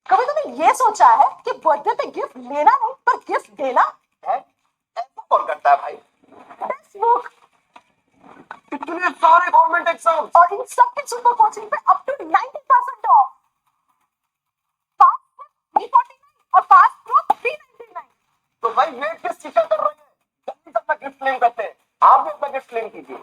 कभी तुमने ये सोचा है कि बर्थडे पे गिफ्ट लेना नहीं पर गिफ्ट देना है? ऐसा कौन करता है भाई? फेसबुक इतने सारे गवर्नमेंट एग्जाम और इन सब के सुपर कोचिंग पे अप टू 90% ऑफ। पास 349 और पास प्रो 399। तो भाई वेट किस चीज का कर रहे हैं? जल्दी से अपना गिफ्ट क्लेम करते हैं। आप भी अपना गिफ्ट क्लेम कीजिए।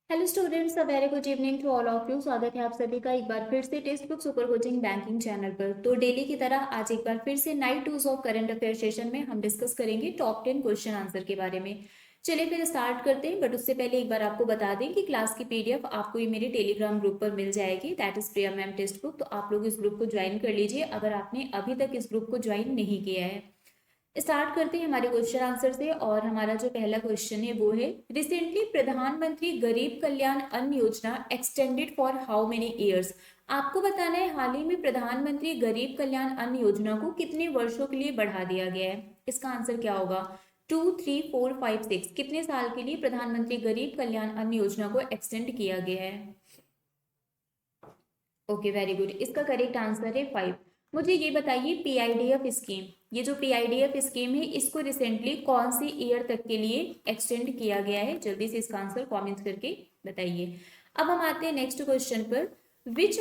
Hello students, a very good evening to all of you. स्वागत है आप सभी का एक बार फिर से text book super coaching banking channel पर। तो डेली की तरह आज एक बार फिर से night 2 of current affair session में हम डिस्कस करेंगे टॉप 10 क्वेश्चन आंसर के बारे में। चलिए फिर स्टार्ट करते हैं, बट उससे पहले एक बार आपको बता दें कि क्लास की पीडीएफ आपको ये मेरे टेलीग्राम ग्रुप पर मिल जाएगी, that is Priya ma'am text book. तो आप लोग इस ग्रुप को ज्वाइन कर लीजिए अगर आपने अभी तक इस ग्रुप को ज्वाइन नहीं किया है। स्टार्ट करते हैं हमारे क्वेश्चन आंसर से, और हमारा जो पहला क्वेश्चन है वो है, रिसेंटली प्रधानमंत्री गरीब कल्याण अन्न योजना extended for how many years. आपको बताना है हाल ही में प्रधानमंत्री गरीब कल्याण अन्न योजना को कितने वर्षों के लिए बढ़ा दिया गया है। इसका आंसर क्या होगा? 2, 3, 4, 5, 6। कितने साल के लिए प्रधानमंत्री गरीब कल्याण अन्न योजना को एक्सटेंड किया गया है? Okay, very good. इसका करेक्ट आंसर है 5। मुझे ये बताइए, पीआईडीएफ स्कीम, ये जो पीआईडीएफ स्कीम है इसको रिसेंटली कौन सी ईयर तक के लिए एक्सटेंड किया गया है? जल्दी से इसका आंसर कमेंट करके बताइए। अब हम आते हैं नेक्स्ट क्वेश्चन पर। Which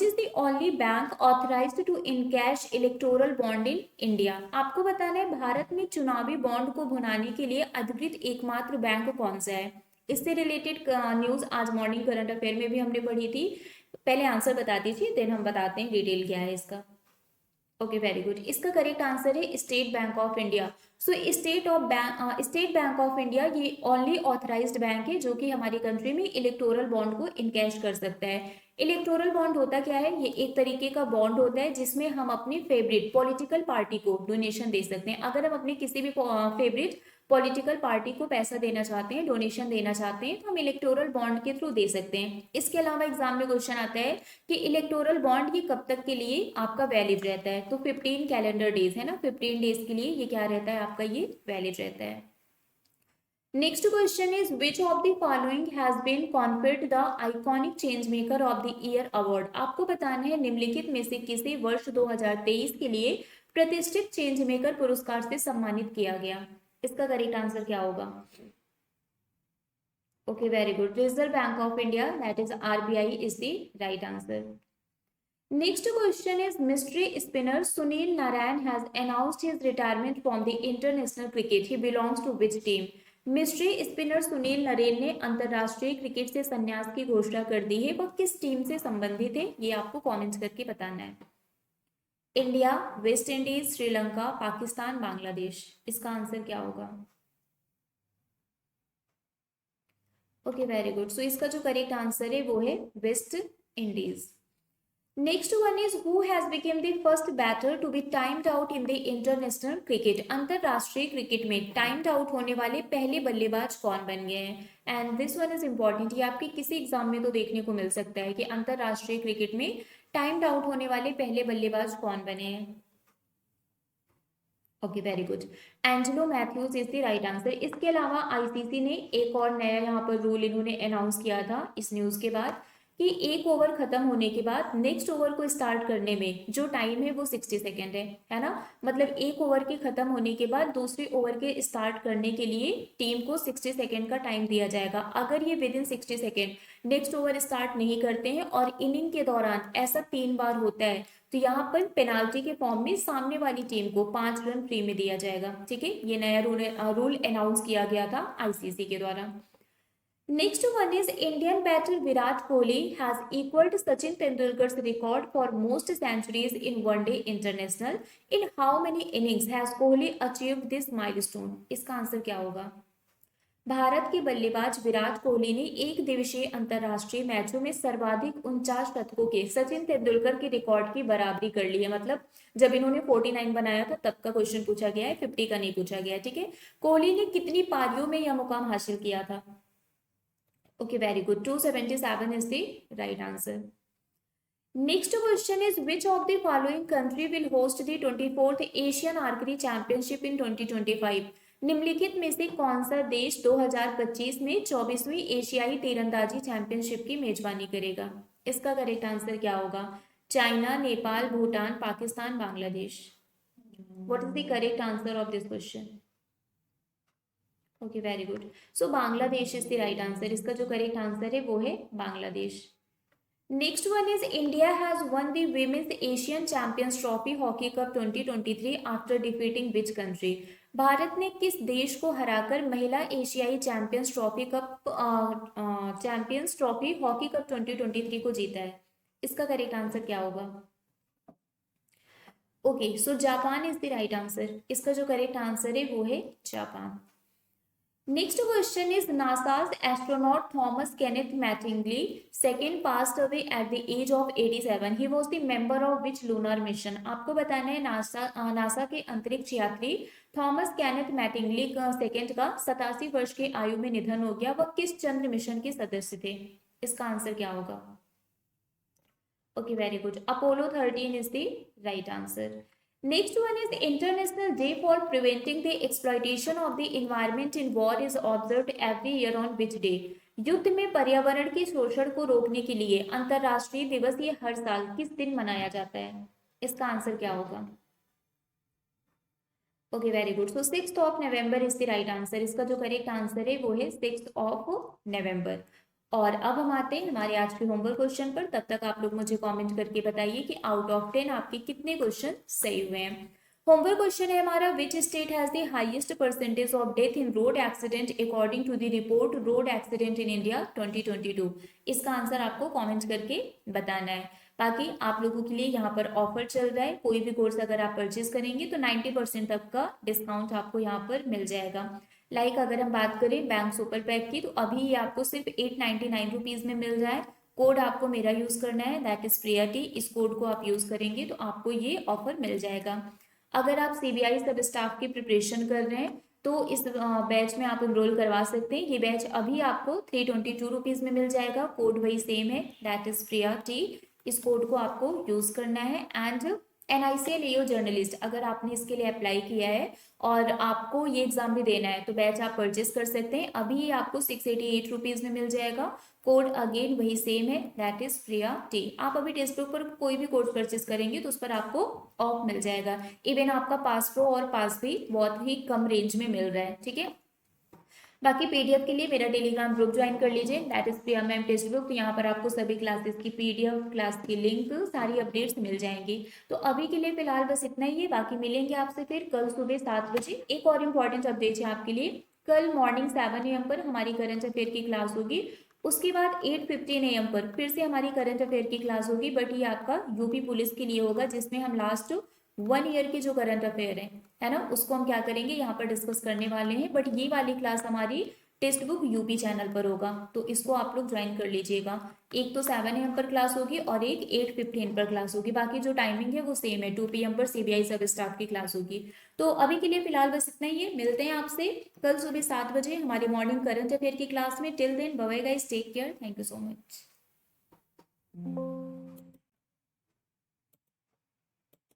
is the only bank authorised to encash electoral bond in India. आपको बताना है भारत में चुनावी बॉन्ड को भुनाने के लिए अधिकृत एकमात्र बैंक कौन सा है। इससे रिलेटेड न्यूज आज मॉर्निंग करंट अफेयर में भी हमने पढ़ी थी। पहले आंसर बता दीजिए, देन हम बताते हैं डिटेल क्या है इसका। Okay, very good. इसका करेक्ट आंसर है state bank of India. So state bank of India ये ओनली ऑथराइज्ड बैंक है जो कि हमारी कंट्री में इलेक्टोरल बॉन्ड को इनकैश कर सकता है। इलेक्टोरल बॉन्ड होता क्या है? ये एक तरीके का बॉन्ड होता है जिसमें हम अपनी फेवरेट पॉलिटिकल पार्टी को डोनेशन दे सकते हैं। अगर हम अपनी किसी भी फेवरेट पॉलिटिकल पार्टी को पैसा देना चाहते हैं, डोनेशन देना चाहते हैं, तो हम इलेक्टोरल बॉन्ड के थ्रू दे सकते हैं। इसके अलावा एग्जाम में क्वेश्चन आता है कि इलेक्टोरल बॉन्ड ये कब तक के लिए आपका वैलिड रहता है। तो 15 कैलेंडर डेज है ना, 15 डेज के लिए ये क्या रहता है आपका, ये वैलिड रहता है। Next question is, which of the following has been conferred the iconic change maker of the year award. आपको बताना है निम्नलिखित में से किसे वर्ष 2023 के लिए प्रतिष्ठित चेंज मेकर पुरस्कार से सम्मानित किया गया। इसका करेक्ट आंसर क्या होगा? Okay, very good. Reserve bank of India, that is RBI is the right answer. Next question is, mystery spinner Sunil Narayan has announced his retirement from the international cricket. He belongs to which team? Mystery spinner Sunil Narine ने अंतरराष्ट्रीय cricket से संन्यास की घोषणा कर दी है। वह किस टीम से संबंधित है? ये आपको कमेंट्स करके बताना है। India, West Indies, Sri Lanka, Pakistan, Bangladesh. इसका आंसर क्या होगा? Okay, very good. सो इसका जो करेक्ट आंसर है वो है West Indies. Next one is, who has became the first batter to be timed out in the international cricket. अंतरराष्ट्रीय क्रिकेट में टाइम्ड आउट होने वाले पहले बल्लेबाज कौन बन गए हैं? And this one is important, ये आपके किसी एग्जाम में तो देखने को मिल सकता है कि अंतरराष्ट्रीय क्रिकेट में टाइम्ड आउट होने वाले पहले बल्लेबाज कौन बने हैं। Okay, very good. Angelo Mathews is the right answer. इसके अलावा आईसीसी ने एक और नया यहाँ पर रूल इन्होंने अनाउंस किया था इस न्यूज के बाद, कि एक ओवर खत्म होने के बाद नेक्स्ट ओवर को स्टार्ट करने में जो टाइम है वो 60 सेकेंड है ना। मतलब एक ओवर के खत्म होने के बाद दूसरे ओवर के स्टार्ट करने के लिए टीम को 60 सेकेंड का टाइम दिया जाएगा। अगर ये with in 60 second next over start नहीं करते हैं और इनिंग के दौरान ऐसा 3 बार होता है, तो यहाँ पर पेनाल्टी के फॉर्म में सामने वाली टीम को 5 रन फ्री में दिया जाएगा। ठीक है, ये नया रूल अनाउंस किया गया था आईसीसी के द्वारा। Next one is, Indian batter Virat Kohli has equaled Sachin Tendulkar's record for most centuries in one-day international. In how many innings has Kohli achieved this milestone? इसका आंसर क्या होगा? भारत के बल्लेबाज विराट कोहली ने एक दिवसीय अंतरराष्ट्रीय मैचों में सर्वाधिक 49 शतकों के सचिन तेंदुलकर के रिकॉर्ड की बराबरी कर ली है। मतलब जब इन्होंने 49 बनाया था तब का क्वेश्चन पूछा गया है, 50 का नहीं पूछा गया। ठीक है, कोहली ने कितनी पारियों में यह मुकाम हासिल किया था? Okay, very good. 277 is the right answer. Next question is, which of the following country will host the 24th Asian Archery Championship in 2025? निम्नलिखित में से कौन सा देश 2025 में 24वीं एशियाई तीरंदाजी चैंपियनशिप की मेजबानी करेगा? इसका करेक्ट आंसर क्या होगा? China, Nepal, Bhutan, Pakistan, Bangladesh. What is the correct answer of this question? Okay, very good. So Bangladesh is the right answer. इसका जो करेक्ट आंसर है वो है Bangladesh. Next one is India has one the women's Asian champions trophy hockey cup 2023 after defeating which country? Bharat ने किस देश को हराकर महिला एशियाई चैंपियंस ट्रॉफी हॉकी कप 2023 को जीता है? इसका करेक्ट आंसर क्या होगा? Okay, so Japan is the right answer. इसका जो करेक्ट आंसर है वो है Japan. Next question is NASA's astronaut Thomas Kenneth Mattingly second passed away at the age of 87. He was the member of which lunar mission? आपको बताना है NASA के अंतरिक्ष यात्री थॉमस कैनेथ मैटिंगली का सेकेंड का 87 वर्ष की आयु में निधन हो गया। वह किस चंद्र मिशन के सदस्य थे? इसका आंसर क्या होगा? Okay, very good. Apollo 13 is the right answer. Next one is International Day for Preventing the Exploitation of the Environment in War is observed every year on which day? युद्ध में पर्यावरण के शोषण को रोकने के लिए अंतरराष्ट्रीय दिवस ये हर साल किस दिन मनाया जाता है? इसका आंसर क्या होगा? Okay, very good. So 6th of November is the right answer. इसका जो करेक्ट आंसर है वो है 6th of November। और अब हम आते हैं हमारे आज के होमवर्क क्वेश्चन पर। तब तक आप लोग मुझे कमेंट करके बताइए कि आउट ऑफ 10 आपके कितने क्वेश्चन सही हुए हैं। होमवर्क क्वेश्चन है हमारा, which state has the highest percentage of death in road accident according to the report road accident in India 2022? इसका आंसर आपको कमेंट करके बताना है। बाकी आप लोगों के लिए यहाँ पर ऑफर चल रहा है, कोई भी कोर्स अगर आप परचेज करेंगे तो 90% तक का डिस्काउंट आपको यहाँ पर मिल जाएगा। अगर हम बात करें बैंक सुपर पैक की, तो अभी ये आपको सिर्फ 899 रुपीज़ में मिल रहा है। कोड आपको मेरा यूज़ करना है, दैट इज प्रिया टी। इस कोड को आप यूज़ करेंगे तो आपको ये ऑफर मिल जाएगा। अगर आप CBI सब स्टाफ की प्रिपरेशन कर रहे हैं तो इस बैच में आप एनरोल करवा सकते हैं। ये बैच अभी आपको 322 रुपीज़ में मिल जाएगा। कोड वही सेम है, दैट इज प्रिया टी। इस कोड को आपको यूज़ करना है। एंड NICL AO जर्नलिस्ट, अगर आपने इसके लिए अप्लाई किया है और आपको ये एग्जाम भी देना है तो बैच आप परचेस कर सकते हैं। अभी आपको 688 रुपीज़ में मिल जाएगा। कोड अगेन वही सेम है, दैट इज प्रिया टी। आप अभी टेक्स्ट बुक पर कोई भी कोर्स परचेस करेंगे तो उस पर आपको ऑफ मिल जाएगा। इवन आपका पास प्रो और पास भी बहुत ही कम रेंज में मिल रहा है, ठीक है। बाकी PDF के लिए मेरा टेलीग्राम ग्रुप ज्वाइन कर लीजिए, that is Priya ma'am text book. तो यहाँ पर आपको सभी क्लासेस की PDF, क्लास की लिंक, सारी अपडेट्स मिल जाएंगी। तो अभी के लिए फिलहाल बस इतना ही है। बाकी मिलेंगे आपसे फिर कल सुबह 7 बजे। एक और इम्पॉर्टेंट अपडेट है आपके लिए, कल मॉर्निंग 7 AM पर हमारी करंट अफेयर की क्लास होगी। उसके बाद 8:15 AM पर फिर से हमारी करंट अफेयर की क्लास होगी, बट ये आपका यूपी पुलिस के लिए होगा, जिसमें हम लास्ट 1 ईयर की जो करंट अफेयर है ना, उसको हम क्या करेंगे यहाँ पर डिस्कस करने वाले हैं। बट ये वाली क्लास हमारी टेक्स्ट बुक यूपी चैनल पर होगा, तो इसको आप लोग ज्वाइन कर लीजिएगा। एक तो 7 AM पर क्लास होगी और एक 8:15 पर क्लास होगी। बाकी जो टाइमिंग है वो सेम है, 2 PM पर CBI सब स्टाफ की क्लास होगी। तो अभी के लिए फिलहाल बस इतना ही है। मिलते हैं आपसे कल सुबह 7 बजे हमारे मॉर्निंग करंट अफेयर की क्लास में। Till then bye bye guys, take care, thank you so much.